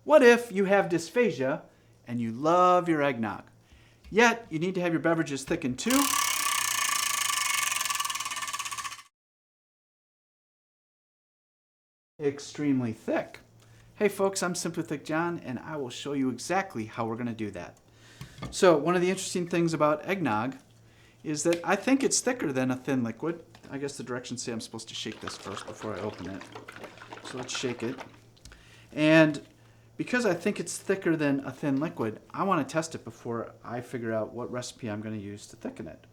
What if you have dysphagia and you love your eggnog? Yet, you need to have your beverages thickened too. Extremely thick. Hey folks, I'm SimplyThick John, and I will show you exactly how we're going to do that. So one of the interesting things about eggnog is that I think it's thicker than a thin liquid. I guess the directions say I'm supposed to shake this first before I open it. So let's shake it. And because I think it's thicker than a thin liquid, I want to test it before I figure out what recipe I'm going to use to thicken it.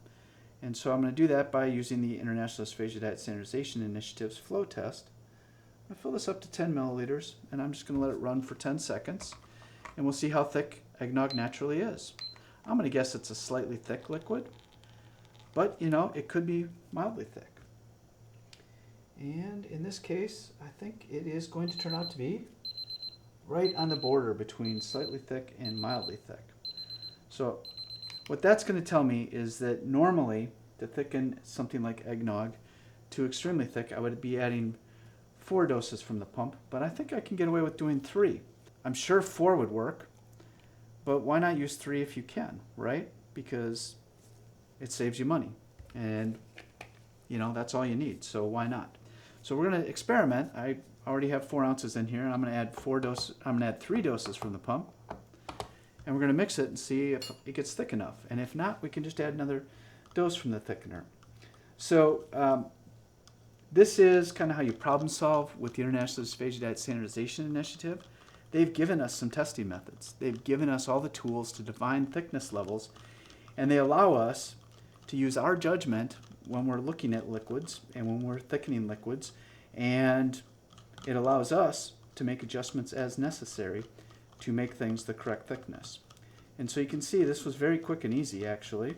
And so I'm going to do that by using the International Dysphagia Diet Standardization Initiative's Flow Test. I fill this up to 10 milliliters, and I'm just going to let it run for 10 seconds, and we'll see how thick eggnog naturally is. I'm going to guess it's a slightly thick liquid, but you know, it could be mildly thick. And in this case, I think it is going to turn out to be right on the border between slightly thick and mildly thick. So what that's going to tell me is that normally to thicken something like eggnog to extremely thick, I would be adding 4 doses from the pump, but I think I can get away with doing 3. I'm sure 4 would work, but why not use 3 if you can, right? Because it saves you money, and you know, that's all you need, so why not? So we're going to experiment. I already have 4 ounces in here, and I'm going to add 3 doses from the pump, and we're going to mix it and see if it gets thick enough, and if not, we can just add another dose from the thickener. So this is kind of how you problem solve with the International Dysphagia Diet Standardization Initiative. They've given us some testing methods. They've given us all the tools to define thickness levels, and they allow us to use our judgment when we're looking at liquids and when we're thickening liquids, and it allows us to make adjustments as necessary to make things the correct thickness. And so you can see this was very quick and easy, actually.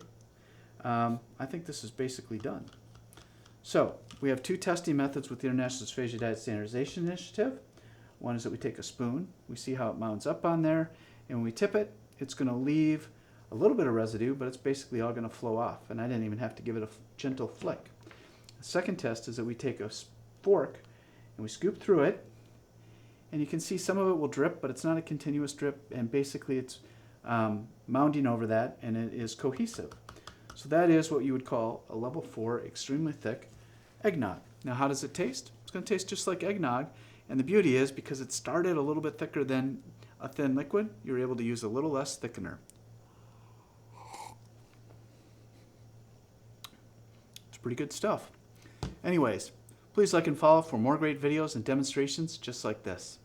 I think this is basically done. So we have 2 testing methods with the International Dysphagia Diet Standardization Initiative. One is that we take a spoon, we see how it mounts up on there, and when we tip it, it's going to leave a little bit of residue, but it's basically all going to flow off, and I didn't even have to give it a gentle flick. The second test is that we take a fork and we scoop through it, and you can see some of it will drip, but it's not a continuous drip, and basically it's mounding over that, and it is cohesive. So that is what you would call a level 4 extremely thick eggnog. Now how does it taste? It's going to taste just like eggnog, and the beauty is because it started a little bit thicker than a thin liquid, you're able to use a little less thickener. It's pretty good stuff. Anyways, please like and follow for more great videos and demonstrations just like this.